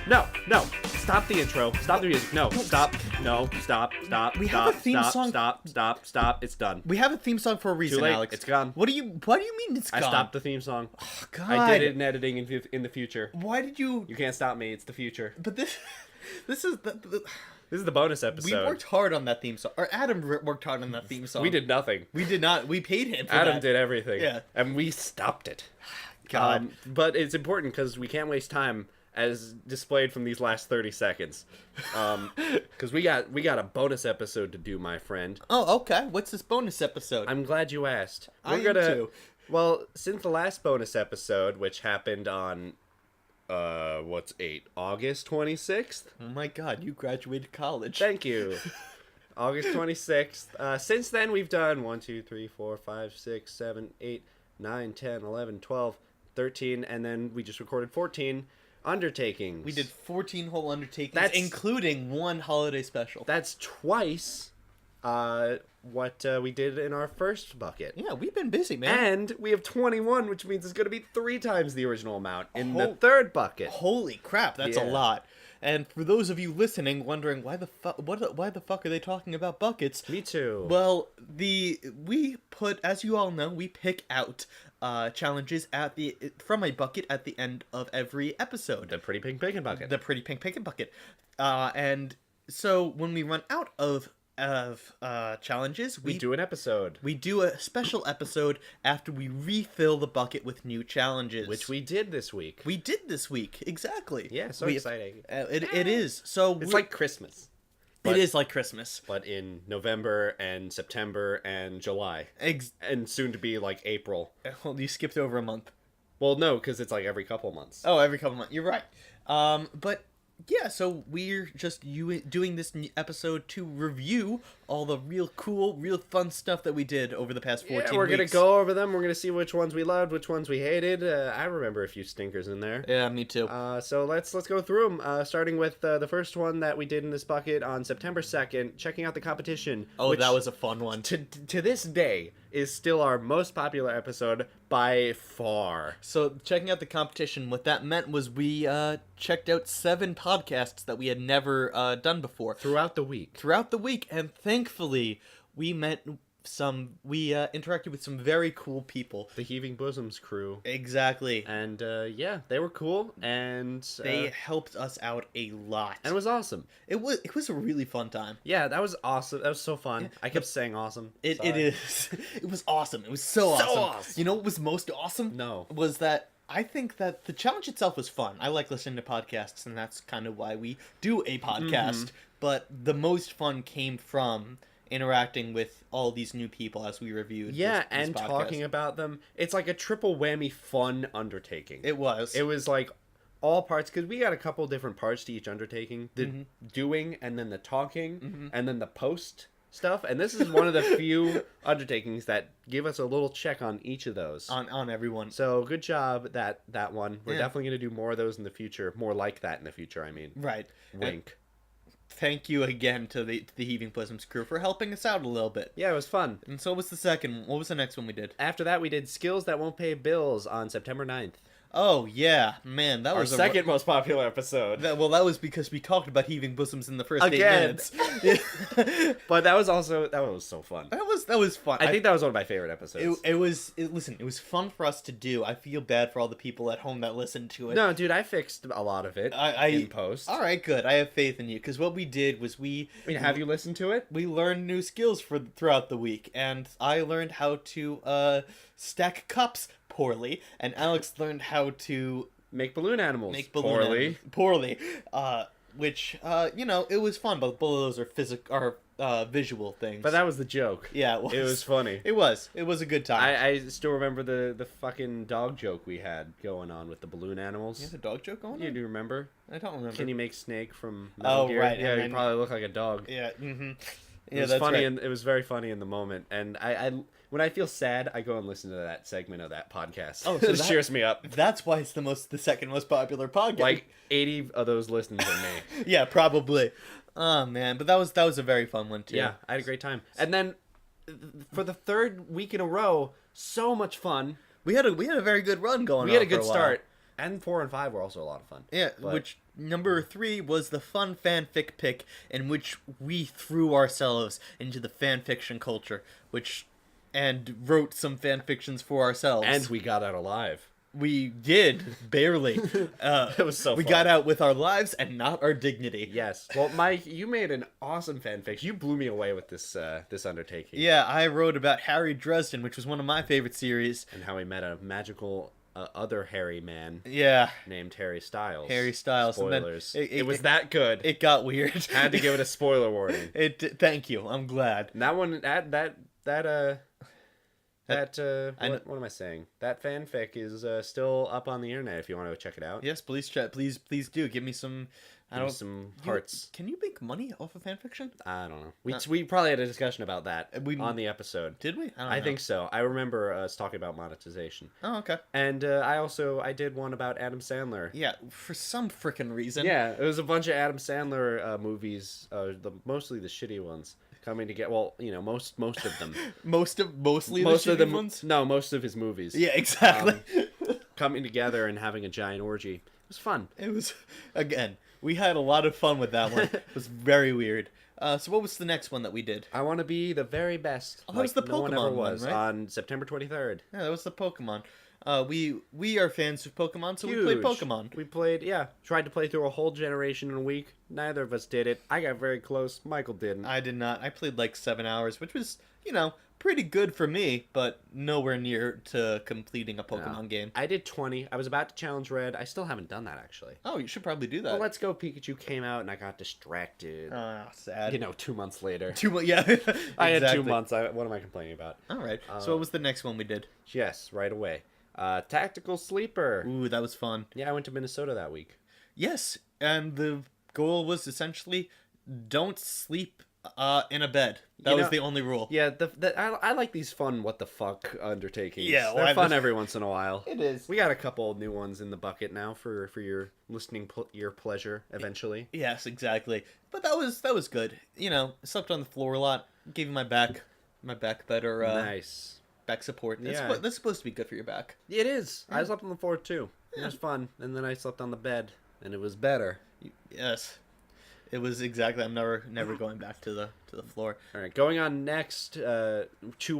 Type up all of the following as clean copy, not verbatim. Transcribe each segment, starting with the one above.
No. Stop the intro. Stop the music. No. Stop. No. Stop. We have a theme song. Stop. It's done. We have a theme song for a reason, Too late. Alex. It's gone. What do you mean it's gone? I stopped the theme song. Oh, God. I did it in editing in the future. Why did you? You can't stop me. It's the future. But this is This is the bonus episode. we worked hard on that theme song. Or Adam worked hard on that theme song. We did nothing. We did not. We paid him for Adam that. did everything. Yeah. And we stopped it. God. But it's important because we can't waste time as displayed from these last 30 seconds. Because we got a bonus episode to do, my friend. Oh, okay. What's this bonus episode? I'm glad you asked. I am too. Well, since the last bonus episode, which happened on August 26th? Oh my God, you graduated college. Thank you. August 26th. Since then, we've done 1, 2, 3, 4, 5, 6, 7, 8, 9, 10, 11, 12, 13, and then we just recorded 14 undertakings. We did 14 whole undertakings, including one holiday special. That's twice what we did in our first bucket. Yeah, we've been busy, man. And we have 21, which means it's going to be 3 times the original amount in the third bucket. Holy crap, that's a lot. And for those of you listening, wondering why the fuck are they talking about buckets? Me too. Well, as you all know, we pick out challenges from a bucket at the end of every episode. The Pretty Pink Pickin' Bucket. The Pretty Pink Pickin' Bucket. And so when we run out of challenges, we do an episode. We do a special episode after we refill the bucket with new challenges, which we did this week. Exactly. Yeah, so exciting. It is. So it's like Christmas. It is like Christmas, but in November and September and July, and soon to be like April. Well, you skipped over a month. Well, no, because it's like every couple months. Oh, every couple months. You're right. But yeah, so we're just doing this episode to review all the real cool, real fun stuff that we did over the past 14 weeks. Yeah, we're going to go over them. We're going to see which ones we loved, which ones we hated. I remember a few stinkers in there. Yeah, me too. So let's go through them, starting with the first one that we did in this bucket on September 2nd, checking out the competition. Oh, which, that was a fun one. To this day, is still our most popular episode by far. So checking out the competition, what that meant was we checked out 7 podcasts that we had never done before. Throughout the week, and thankfully we interacted with some very cool people. The Heaving Bosoms crew. Exactly. And yeah, they were cool, and they helped us out a lot. And it was awesome. It was a really fun time. Yeah, that was awesome. That was so fun. Yeah, I kept saying awesome. It is. It was awesome. It was so awesome. You know what was most awesome? No. Was that I think that the challenge itself was fun. I like listening to podcasts, and that's kind of why we do a podcast. Mm-hmm. But the most fun came from interacting with all these new people as we reviewed this and podcast. Talking about them. It's like a triple whammy fun undertaking. It was like all parts, because we got a couple different parts to each undertaking. The doing, and then the talking, and then the post stuff. And this is one of the few undertakings that give us a little check on each of those. On everyone. So good job, that one. We're definitely going to do more of those in the future. More like that in the future, I mean. Right. Wink. Thank you again to the Heaving Bosoms crew for helping us out a little bit. Yeah, it was fun. And so was the second. What was the next one we did? After that, we did Skills That Won't Pay Bills on September 9th. Oh, yeah. Man, that was our second most popular episode. That was because we talked about Heaving Bosoms in the first 8 minutes. But that was so fun. That was fun. I think that was one of my favorite episodes. It was fun for us to do. I feel bad for all the people at home that listened to it. No, dude, I fixed a lot of it in post. All right, good. I have faith in you, because what we did was have you listened to it? We learned new skills throughout the week, and I learned how to stack cups poorly, and Alex learned how to make balloon animals poorly. Which it was fun, but both of those are visual things. But that was the joke. Yeah, it was funny. It was a good time. I still remember the fucking dog joke we had going on with the balloon animals. You had a dog joke going on? You do remember? I don't remember. Can you make Snake from Metal Gear? Right. Yeah, you probably look like a dog. Yeah. It was funny, and it was very funny in the moment. And I when I feel sad, I go and listen to that segment of that podcast. Oh, so it cheers me up. That's why it's the second most popular podcast. Like 80 of those listens are me. Yeah, probably. Oh man, but that was a very fun one too. Yeah, I had a great time. And then for the third week in a row, so much fun. We had a very good run going on. We had a good start. And 4 and 5 were also a lot of fun. Yeah, But- which number 3 was the fun fanfic pick in which we threw ourselves into the fanfiction culture, and wrote some fanfictions for ourselves. And we got out alive. We did, barely. It was so We fun. got out with our lives and not our dignity. Yes. Well, Mike, you made an awesome fanfic. You blew me away with this this undertaking. Yeah, I wrote about Harry Dresden, which was one of my favorite series. And how he met a magical other hairy man Yeah, named Harry Styles. Harry Styles. And then Spoilers. It was that good. It got weird. Had to give it a spoiler warning. Thank you. I'm glad. And that one, what am I saying? That fanfic is still up on the internet if you want to check it out. Yes, please chat. Please do give me some. Give me some hearts. Can you make money off of fanfiction? I don't know. We probably had a discussion about that on the episode. Did we? I think so. I remember us talking about monetization. Oh, okay. And I did one about Adam Sandler. Yeah, for some frickin' reason. Yeah, it was a bunch of Adam Sandler movies, mostly the shitty ones, coming together. Well, most of them. Mostly the Most of shitty them. ones? No, most of his movies. Yeah, exactly. Coming together and having a giant orgy. It was fun. It was, again, we had a lot of fun with that one. It was very weird. So what was the next one that we did? I want to be the very best. Oh, that was the no one ever Pokemon one, was, right? on September 23rd. Yeah, that was the Pokemon. We are fans of Pokemon, so we played Pokemon. We tried to play through a whole generation in a week. Neither of us did it. I got very close. Michael didn't. I did not. I played like 7 hours, which was, pretty good for me, but nowhere near to completing a Pokemon game. I did 20. I was about to challenge Red. I still haven't done that, actually. Oh, you should probably do that. Well, Let's Go Pikachu came out, and I got distracted. Sad. 2 months later. Yeah. I had 2 exactly. months. What am I complaining about? All right. So what was the next one we did? Yes, right away. Tactical Sleeper. Ooh, that was fun. Yeah, I went to Minnesota that week. Yes, and the goal was essentially don't sleep in a bed. That was the only rule. Yeah, I like these fun what the fuck undertakings. Yeah, well, they're fun every once in a while. It is. We got a couple new ones in the bucket now for your listening your pleasure eventually. Yes, exactly. But that was good. Slept on the floor a lot. Gave my back better Nice. back support. Yeah. That's supposed to be good for your back. It is. Yeah. I slept on the floor too. It was fun, and then I slept on the bed, and it was better. Yes. It was exactly. I'm never going back to the floor. All right, going on next to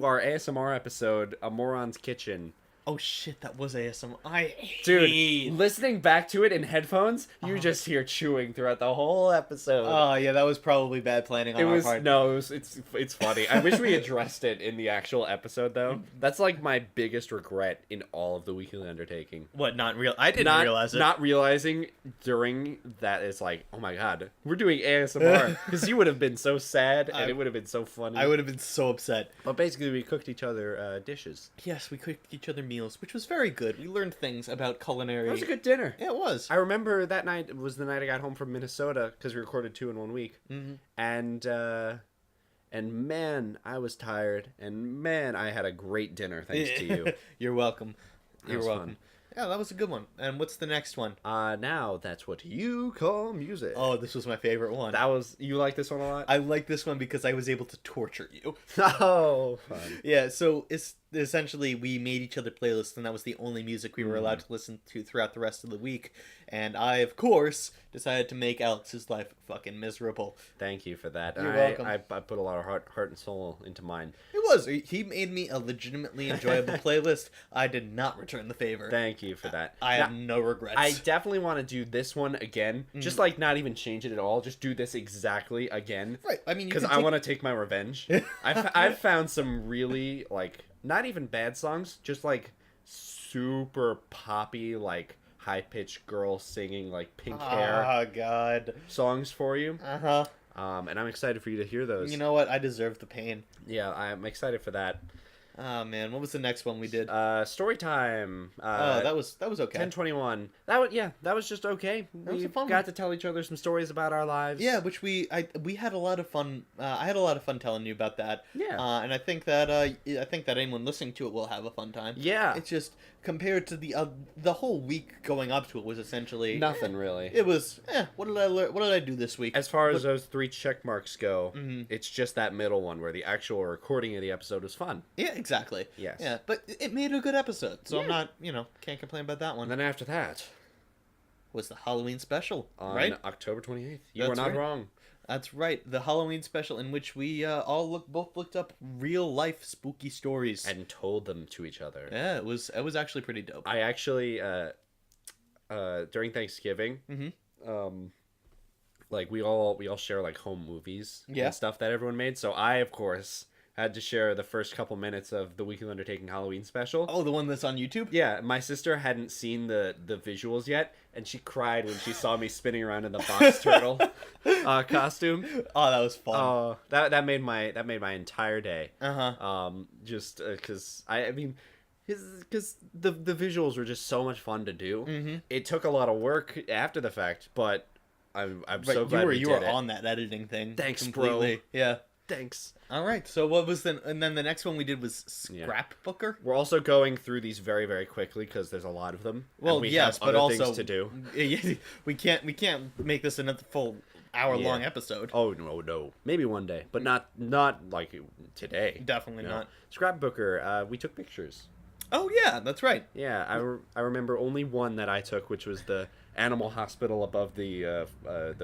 our ASMR episode, A Moron's Kitchen. Oh shit, that was ASMR. Dude, listening back to it in headphones, you just hear chewing throughout the whole episode. Oh yeah, that was probably bad planning on our part. It's funny. I wish we addressed it in the actual episode though. That's like my biggest regret in all of the weekly undertaking. What? I didn't realize it. Not realizing during that it's like, oh my god, we're doing ASMR because you would have been so sad and it would have been so funny. I would have been so upset. But basically, we cooked each other dishes. Yes, we cooked each other meals, which was very good. We learned things about culinary. It was a good dinner. Yeah, it was. I remember that night was the night I got home from Minnesota because we recorded 2 in 1 week. Mm-hmm. And man, I was tired. And man, I had a great dinner thanks to you. You're welcome. You're was welcome. fun. Yeah, that was a good one. And what's the next one? Now that's what you call music. Oh, this was my favorite one. You like this one a lot? I like this one because I was able to torture you. Oh, fun. Yeah, so it's essentially we made each other playlists, and that was the only music we were allowed to listen to throughout the rest of the week. And I, of course, decided to make Alex's life fucking miserable. Thank you for that. You're welcome. I put a lot of heart and soul into mine. It was. He made me a legitimately enjoyable playlist. I did not return the favor. Thank you for that. I have no regrets. I definitely want to do this one again. Just like not even change it at all. Just do this exactly again. Right. I mean, because I want to take my revenge. I've found some really not even bad songs, just super poppy high pitched girl singing pink hair. Oh God. Songs for you. Uh-huh. And I'm excited for you to hear those. You know what? I deserve the pain. Yeah, I'm excited for that. Oh man, what was the next one we did? Story time. That was okay. 10/21. That was just okay. was We a fun got one. to tell each other some stories about our lives. Yeah, which we had a lot of fun. I had a lot of fun telling you about that. Yeah. And I think that anyone listening to it will have a fun time. Yeah. It's just compared to the whole week going up to it was essentially Nothing really. It was what did I learn? What did I do this week? As far as those 3 check marks go, it's just that middle one where the actual recording of the episode was fun. Yeah, exactly. Yes. Yeah, but it made a good episode, so I'm not, can't complain about that one. And then after that Was the Halloween special, on right? October 28th. You That's were not right. wrong. That's right, the Halloween special in which we both looked up real life spooky stories. And told them to each other. Yeah, it was actually pretty dope. I actually during Thanksgiving, like we all share like home movies Yeah. and stuff that everyone made. So I, of course, had to share the first couple minutes of the Weekly Undertaking Halloween special. Oh, the one that's on YouTube? Yeah, my sister hadn't seen the visuals yet, and she cried when she saw me spinning around in the box turtle costume. Oh, that was fun. Oh, that made my entire day. Uh-huh. Just because because the visuals were just so much fun to do. Mm-hmm. It took a lot of work after the fact, but I'm so glad you we were did it. on that editing thing. Thanks, completely. bro. Yeah. Thanks. All right. So what was and then the next one we did was Scrapbooker. We're also going through these very, very quickly because there's a lot of them. Well, and we yes, have but other also things to do. we can't make this another full hour-long episode. Oh no, maybe one day, but not like today. Definitely not. Scrapbooker. We took pictures. Oh yeah, that's right. Yeah, I remember only one that I took, which was the animal hospital above the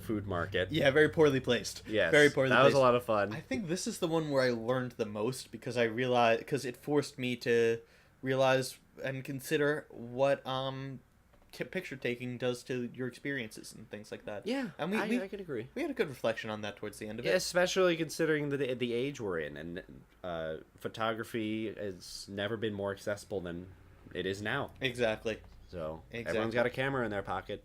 food market. Yeah, very poorly placed. Yes, very poorly placed. That was a lot of fun. I think this is the one where I learned the most because it forced me to realize and consider what picture taking does to your experiences and things like that. Yeah, and I could agree. We had a good reflection on that towards the end of Yeah, it. especially considering the age we're in, and photography has never been more accessible than it is now. Exactly. So everyone's got a camera in their pocket.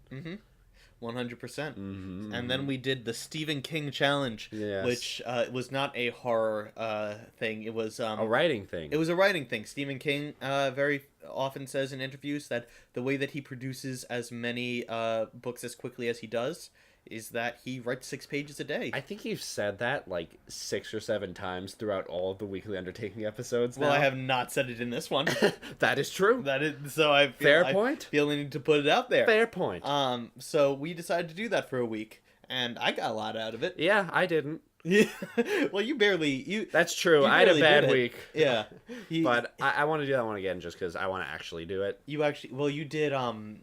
100%. And then we did the Stephen King challenge, Yes. which was not a horror thing. It was A writing thing. It was a writing thing. Stephen King very often says in interviews that the way that he produces as many books as quickly as he does is that he writes 6 pages a day. I think you've said that like 6 or 7 times throughout all of the Weekly Undertaking episodes. Well, now. I have not said it in this one. That is true. That is so. I feel, Fair I point. feel the need to put it out there. Fair point. So we decided to do that for a week, and I got a lot out of it. Yeah, I didn't. Yeah. Well, you barely. That's true. You I had a barely bad did it. week. Yeah. But I want to do that one again just because I want to actually do it. You actually. Well, you did.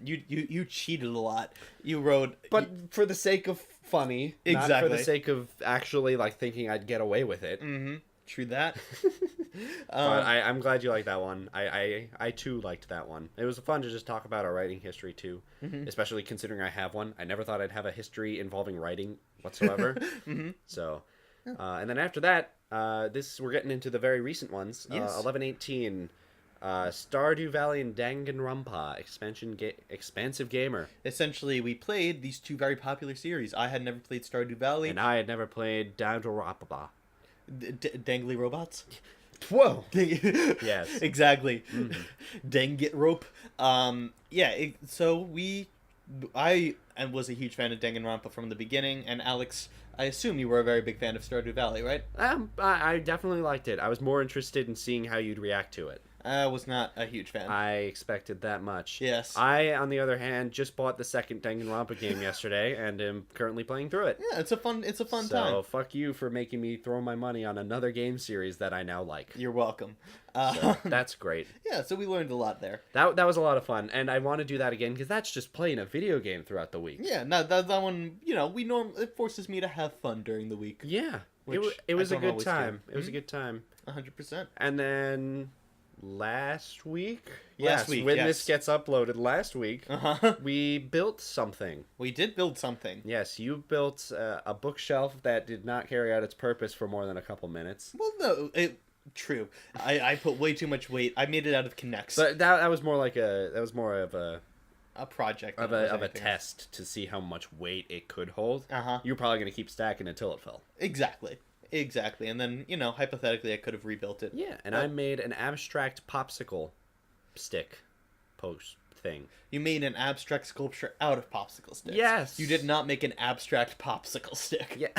You cheated a lot. You wrote. But for the sake of funny, not for Exactly. the sake of actually like thinking I'd get away with it. Mm-hmm. True that. But I'm glad you liked that one. I too liked that one. It was fun to just talk about our writing history too, especially considering I have one. I never thought I'd have a history involving writing whatsoever. So, and then after that, we're getting into the very recent ones. Yes. 11/18, Stardew Valley and Danganronpa expansive gamer. Essentially, we played these 2 very popular series. I had never played Stardew Valley. And I had never played Danganronpa. Dangly robots. Whoa. Yes. Yes. Exactly. Dangit rope. I was a huge fan of Danganronpa from the beginning, and Alex, I assume you were a very big fan of Stardew Valley, right? I definitely liked it. I was more interested in seeing how you'd react to it. I was not a huge fan. I expected that much. Yes. I, on the other hand, just bought the second Danganronpa game yesterday and am currently playing through it. Yeah, it's a fun time. So fuck you for making me throw my money on another game series that I now like. You're welcome. So that's great. Yeah, so we learned a lot there. That was a lot of fun, and I want to do that again because that's just playing a video game throughout the week. Yeah, no, that one, it forces me to have fun during the week. Yeah, Which it was I a don't good always time. do. It was a good time. 100%. And then last week, Last week, when yes. this gets uploaded last week, we built something. We did build something. Yes, you built a bookshelf that did not carry out its purpose for more than a couple minutes. Well, no, true. I put way too much weight. I made it out of Kinects. But that was more like a project of a test to see how much weight it could hold. You're probably gonna keep stacking until it fell. Exactly. And then, hypothetically I could have rebuilt it. Yeah, and I made an abstract popsicle stick post thing. You made an abstract sculpture out of popsicle sticks. Yes. You did not make an abstract popsicle stick. Yeah.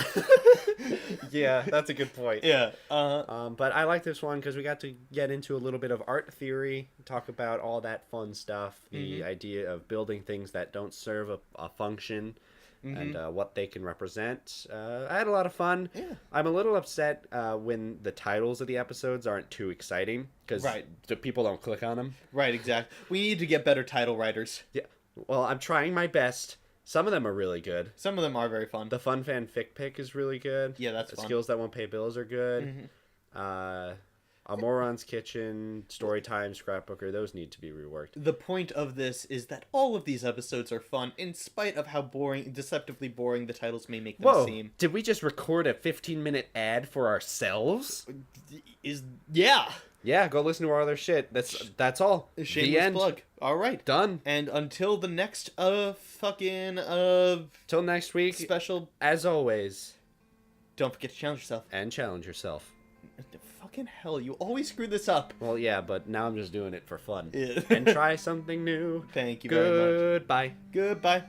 Yeah, that's a good point. Yeah. But I like this one because we got to get into a little bit of art theory, talk about all that fun stuff, the idea of building things that don't serve a function, and what they can represent. I had a lot of fun. Yeah. I'm a little upset when the titles of the episodes aren't too exciting because the people don't click on them. Right, exactly. We need to get better title writers. Yeah. Well, I'm trying my best. Some of them are really good. Some of them are very fun. The Fun Fan Fic Pick is really good. Yeah, that's fun. Skills That Won't Pay Bills are good. A Moron's Kitchen, Storytime, Scrapbooker, those need to be reworked. The point of this is that all of these episodes are fun, in spite of how deceptively boring the titles may make them seem. Did we just record a 15-minute ad for ourselves? Yeah, go listen to our other shit. That's all. Shameless plug. All right. Done. And until the next till next week, special, as always, don't forget to challenge yourself. And challenge yourself. Fucking hell, you always screw this up. Well, yeah, but now I'm just doing it for fun. Yeah. And try something new. Thank you very much. Goodbye. Goodbye.